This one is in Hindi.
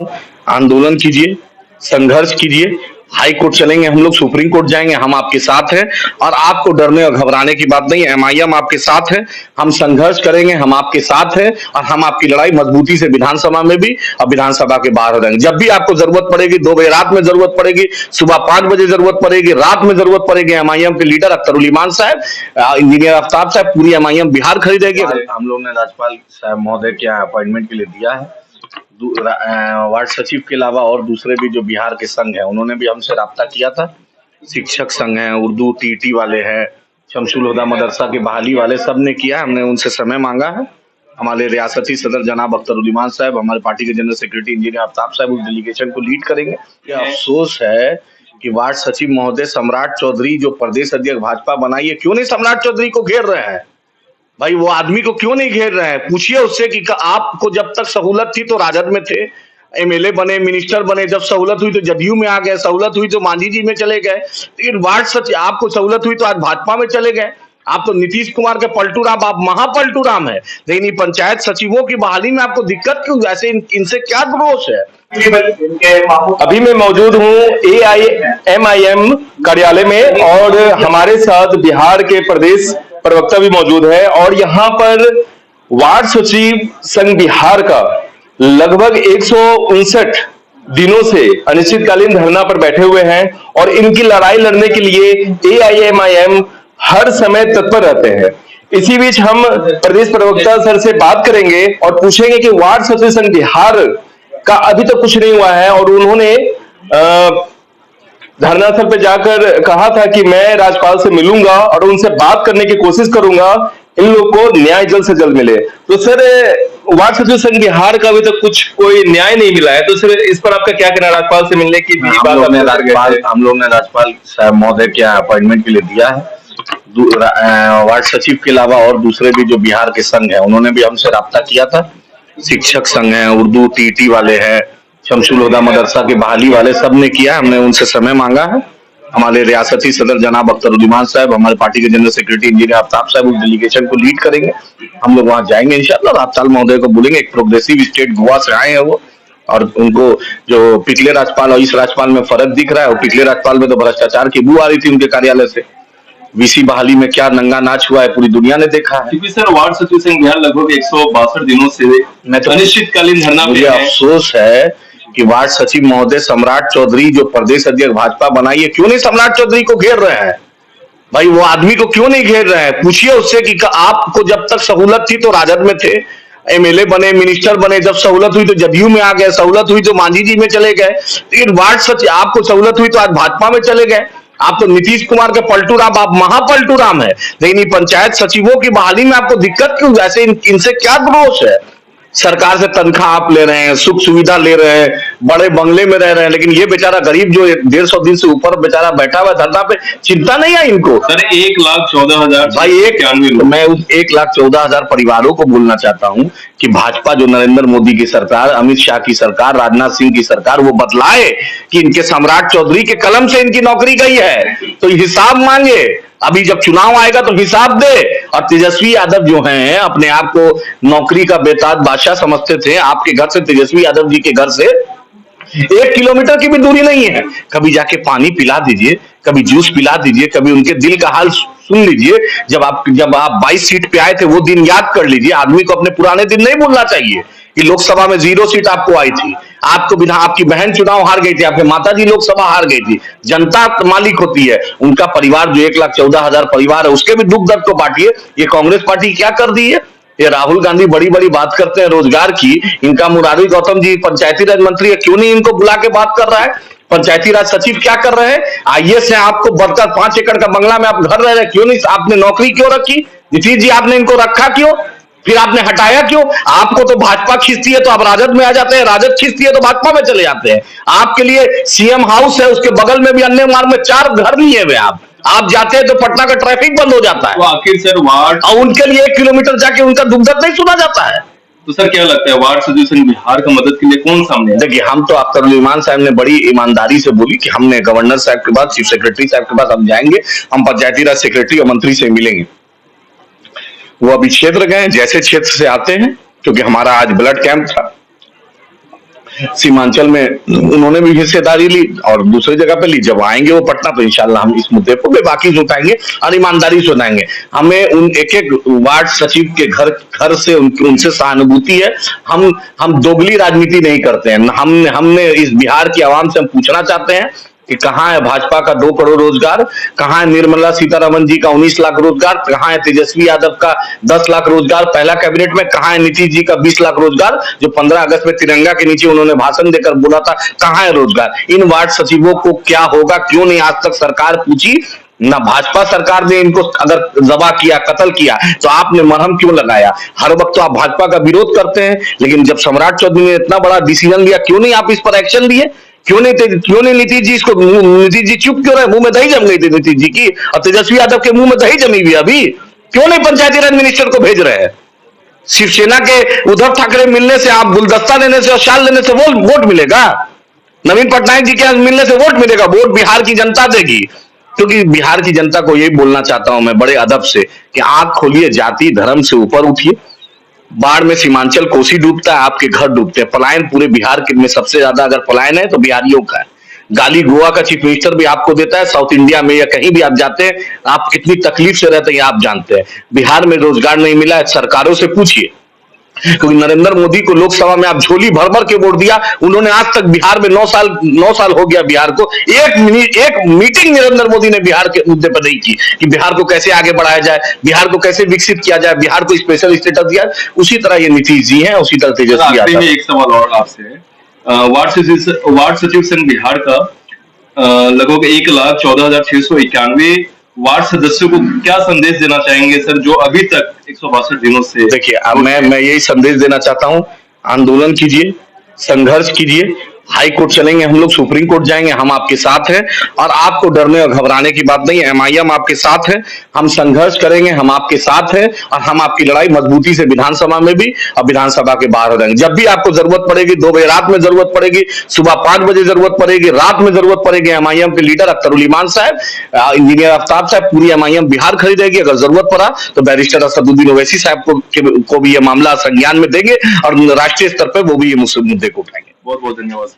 आंदोलन कीजिए, संघर्ष कीजिए, हाई कोर्ट चलेंगे हम लोग, सुप्रीम कोर्ट जाएंगे, हम आपके साथ हैं। और आपको डरने और घबराने की बात नहीं है, एमआईएम आपके साथ है। हम संघर्ष करेंगे, हम आपके साथ हैं और हम आपकी लड़ाई मजबूती से विधानसभा में भी और विधानसभा के बाहर हो जाएंगे। जब भी आपको जरूरत पड़ेगी, 2 बजे रात में जरूरत पड़ेगी, सुबह 5 बजे जरूरत पड़ेगी, रात में जरूरत पड़ेगी, एमआईएम के लीडर अख्तरुल ईमान साहब, इंजीनियर आफ्ताब साहब, पूरी एमआईएम बिहार खरीदेगी। हम लोग ने राज्यपाल साहब महोदय के यहाँ अपॉइंटमेंट के लिए दिया है। वार्ड सचिव के अलावा और दूसरे भी जो बिहार के संघ हैं उन्होंने भी हमसे राब्ता किया था। शिक्षक संघ हैं, उर्दू टीटी वाले हैं, शमसुल हुदा मदरसा के बहाली वाले, सब ने किया। हमने उनसे समय मांगा है। हमारे रियासती सदर जनाब अख्तरुल ईमान साहब, हमारे पार्टी के जनरल सेक्रेटरी इंजीनियर आफ्ताब साहब उस डेलीगेशन को लीड करेंगे। ये अफसोस है कि वार्ड सचिव महोदय सम्राट चौधरी जो प्रदेश अध्यक्ष भाजपा बनाई है, क्यों नहीं सम्राट चौधरी को घेर रहे हैं? भाई वो आदमी को क्यों नहीं घेर रहे हैं? पूछिए उससे कि आपको जब तक सहूलत थी तो राजद में थे, एमएलए बने, मिनिस्टर बने, जब सहूलत हुई तो जदयू में आ गए, सहूलत हुई तो मांझी जी में चले गए। लेकिन वार्ड सचिव आपको सहूलत हुई तो आज भाजपा में चले गए। आप तो नीतीश कुमार के पलटू राम, आप महापलटू राम है। लेकिन पंचायत सचिवों की बहाली में आपको दिक्कत क्यों? ऐसे इनसे क्या दोष है? अभी मैं मौजूद हूँ AIMIM कार्यालय में और हमारे साथ बिहार के प्रदेश प्रवक्ता भी मौजूद है और यहाँ पर वार्ड सचिव संघ बिहार का लगभग 159 दिनों से अनिश्चितकालीन धरना पर बैठे हुए हैं और इनकी लड़ाई लड़ने के लिए AIMIM हर समय तत्पर रहते हैं। इसी बीच हम प्रदेश प्रवक्ता सर से बात करेंगे और पूछेंगे कि वार्ड सचिव संघ बिहार का अभी तक कुछ नहीं हुआ है और उन्होंने धरना स्थल पे जाकर कहा था कि मैं राज्यपाल से मिलूंगा और उनसे बात करने की कोशिश करूंगा, इन लोगों को न्याय जल्द से जल्द मिले। तो सर, वार्ड सचिव संघ बिहार का अभी तक कुछ कोई न्याय नहीं मिला है, तो सर इस पर आपका क्या कहना? राज्यपाल से मिलने की भी बात हम लोग ने राज्यपाल साहब महोदय के यहाँ अपॉइंटमेंट के लिए दिया है। वार्ड सचिव के अलावा और दूसरे भी जो बिहार के संघ हैं उन्होंने भी हमसे राब्ता किया था। शिक्षक संघ हैं, उर्दू टीटी वाले हैं, शमसुल हुदा मदरसा के बहाली वाले, सब ने किया। हमने उनसे समय मांगा है। हमारे रियासती सदर जनाब अख्तरुल ईमान साहब, हमारे पार्टी के जनरल सेक्रेटरी इंजीनियर आफ्ताब साहब उस डेलीगेशन को लीड करेंगे। हम लोग वहां जाएंगे इंशाल्लाह। राज्यपाल महोदय को बोलेंगे, एक प्रोग्रेसिव स्टेट गोवा से आए हैं वो, और उनको जो पिछले राज्यपाल और इस राज्यपाल में फर्क दिख रहा है। और पिछले राज्यपाल में तो भ्रष्टाचार की बू आ रही थी उनके कार्यालय से। वीसी बहाली में क्या नंगा नाच हुआ है पूरी दुनिया ने देखा है। क्योंकि सर वार्ड सचिव संघ बिहार लगभग 162 दिनों से अनिश्चितकालीन धरना मुझे अफसोस है कि वार्ड सचिव महोदय सम्राट चौधरी जो प्रदेश अध्यक्ष भाजपा बनाई है, क्यों नहीं सम्राट चौधरी को घेर रहे हैं? भाई वो आदमी को क्यों नहीं घेर रहे हैं? पूछिए उससे कि आपको जब तक सहूलत थी तो राजद में थे, एमएलए बने, मिनिस्टर बने, जब सहूलत हुई तो जदयू में आ गए, सहूलत हुई तो मांझी जी में चले गए। लेकिन वार्ड सचिव आपको सहूलत हुई तो आज भाजपा में चले गए। आप तो नीतीश कुमार के पलटू राम, आप महापलटू राम है। लेकिन पंचायत सचिवों की बहाली में आपको दिक्कत क्यों? ऐसे इनसे क्या दोष है? सरकार से तनख्वाह आप ले रहे हैं, सुख सुविधा ले रहे हैं, बड़े बंगले में रह रहे हैं, लेकिन ये बेचारा गरीब जो 150 दिन से ऊपर बेचारा बैठा हुआ धरना पे, चिंता नहीं है इनको। सर 1,14,000 भाई मैं उस 1,14,000 परिवारों को बोलना चाहता हूं कि भाजपा जो नरेंद्र मोदी की सरकार, अमित शाह की सरकार, राजनाथ सिंह की सरकार, वो बतलाए कि इनके सम्राट चौधरी के कलम से इनकी नौकरी गई है, तो हिसाब मांगे। अभी जब चुनाव आएगा तो हिसाब दे। और तेजस्वी यादव जो हैं, अपने आप को नौकरी का बेताज बादशाह समझते थे। आपके घर से, तेजस्वी यादव जी के घर से 1 किलोमीटर की भी दूरी नहीं है। कभी जाके पानी पिला दीजिए, कभी जूस पिला दीजिए, कभी उनके दिल का हाल सुन लीजिए। जब आप 22 सीट पे आए थे वो दिन याद कर लीजिए। आदमी को अपने पुराने दिन नहीं भूलना चाहिए कि लोकसभा में 0 सीट आपको आई थी। आपको बिना, आपकी बहन चुनाव हार गई थी, आपके माताजी लोकसभा हार गई थी। जनता मालिक होती है। उनका परिवार जो 1,14,000 परिवार है, उसके भी दुख दर्द को बांटिए। ये कांग्रेस पार्टी क्या कर दी है? ये राहुल गांधी बड़ी बड़ी बात करते हैं रोजगार की। इनका मुरारी गौतम जी पंचायती राज मंत्री है, क्यों नहीं इनको बुला के बात कर रहा है? पंचायती राज सचिव क्या कर रहे हैं? आईएएस है, आपको बढ़कर 5 एकड़ का बंगला में आप घर रह रहे हैं, क्यों नहीं? आपने नौकरी क्यों रखी? नीतीश जी आपने इनको रखा क्यों? फिर आपने हटाया क्यों? आपको तो भाजपा खींचती है तो आप राजद में आ जाते हैं, राजद खींचती है तो भाजपा में चले जाते हैं। आपके लिए सीएम हाउस है, उसके बगल में भी अन्य मार्ग में 4 घर लिए हुए आप जाते हैं तो पटना का ट्रैफिक बंद हो जाता है। तो आखिर सर वार्ड, और उनके लिए 1 किलोमीटर जाके उनका दुख दर्द नहीं सुना जाता है। तो सर क्या लगता है वार्ड सचिव संघ बिहार का मदद के लिए कौन सामने है? देखिए, हम तो अख्तरुल ईमान साहब ने बड़ी ईमानदारी से बोली कि हमने गवर्नर साहब के बाद, चीफ सेक्रेटरी साहब के पास हम जाएंगे, हम पंचायती राज सेक्रेटरी और मंत्री से मिलेंगे। वो अभी क्षेत्र गए, जैसे क्षेत्र से आते हैं, क्योंकि हमारा आज ब्लड कैंप था, सीमांचल में उन्होंने भी हिस्सेदारी ली और दूसरी जगह पे ली। जब आएंगे वो पटना तो इंशाल्लाह हम इस मुद्दे को बेबाकी से उठाएंगे और ईमानदारी से उठाएंगे। हमें उन एक एक वार्ड सचिव के घर से उनसे सहानुभूति है। हम दोगली राजनीति नहीं करते हैं। हमने इस बिहार की आवाम से हम पूछना चाहते हैं कि कहाँ है भाजपा का 2 करोड़ रोजगार, कहाँ है निर्मला सीतारमण जी का 19 लाख रोजगार, कहाँ है तेजस्वी यादव का 10 लाख रोजगार पहला कैबिनेट में, कहाँ है नीतीश जी का 20 लाख रोजगार जो 15 अगस्त में तिरंगा के नीचे उन्होंने भाषण देकर बोला था, कहाँ है रोजगार? इन वार्ड सचिवों को क्या होगा, क्यों नहीं आज तक सरकार पूछी? ना भाजपा सरकार ने इनको अगर जबा किया, कत्ल किया तो आपने मरहम क्यों लगाया? हर वक्त तो आप भाजपा का विरोध करते हैं, लेकिन जब सम्राट चौधरी ने इतना बड़ा डिसीजन लिया, क्यों नहीं आप इस पर एक्शन लिए? क्यों नहीं नीतीश जी इसको, नीतीश जी चुप क्यों रहे? मुंह में दही जम गई थी नीतीश जी की, और तेजस्वी यादव के मुंह में दही जमी हुई अभी। क्यों नहीं पंचायती राज मिनिस्टर को भेज रहे हैं? शिवसेना के उद्धव ठाकरे मिलने से, आप गुलदस्ता देने से और शाल देने से वोट मिलेगा? नवीन पटनायक जी के मिलने से वोट मिलेगा? वोट बिहार की जनता देगी। क्योंकि बिहार की जनता को यही बोलना चाहता हूं मैं बड़े अदब से कि आंख खोलिए, जाति धर्म से ऊपर उठिए। बाढ़ में सीमांचल कोसी डूबता है, आपके घर डूबते हैं। पलायन पूरे बिहार में सबसे ज्यादा अगर पलायन है तो बिहारियों का है। गाली गोवा का चीफ मिनिस्टर भी आपको देता है। साउथ इंडिया में या कहीं भी आप जाते हैं, आप कितनी तकलीफ से रहते हैं आप जानते हैं। बिहार में रोजगार नहीं मिला है, सरकारों से पूछिए। क्योंकि नरेंद्र मोदी को लोकसभा में आप झोली भर भर के वोट दिया, उन्होंने आज तक बिहार में 9 साल हो गया बिहार को, एक मीटिंग नरेंद्र मोदी ने बिहार के मुद्दे पर नहीं की कि बिहार को कैसे आगे बढ़ाया जाए, बिहार को कैसे विकसित किया जाए, बिहार को स्पेशल स्टेटस दिया। उसी तरह ये नीतीश जी हैं, उसी तरह तेजस्वी यादव। एक सवाल और आपसे है। वार्ड सचिव संघ बिहार का लगभग 1,14,691 वार्ड सदस्यों को क्या संदेश देना चाहेंगे सर, जो अभी तक 162 दिनों से? देखिए, अब मैं यही संदेश देना चाहता हूं, आंदोलन कीजिए, संघर्ष कीजिए, हाई कोर्ट चलेंगे हम लोग, सुप्रीम कोर्ट जाएंगे, हम आपके साथ हैं और आपको डरने और घबराने की बात नहीं है। एमआईएम आपके साथ है, हम संघर्ष करेंगे, हम आपके साथ हैं और हम आपकी लड़ाई मजबूती से विधानसभा में भी और विधानसभा के बाहर रहेंगे। जब भी आपको जरूरत पड़ेगी, 2 बजे रात में जरूरत पड़ेगी, सुबह 5 बजे जरूरत पड़ेगी, रात में जरूरत पड़ेगी, एमआईएम के लीडर अख्तरुल इमान साहब, इंजीनियर आफ्ताब साहब, पूरी एमआईएम बिहार खरीदेगी। अगर जरूरत पड़ा तो बैरिस्टर असदुद्दीन ओवैसी साहब को भी यह मामला संज्ञान में देंगे और राष्ट्रीय स्तर पर वो भी ये मुद्दे को उठाएंगे। बहुत बहुत धन्यवाद।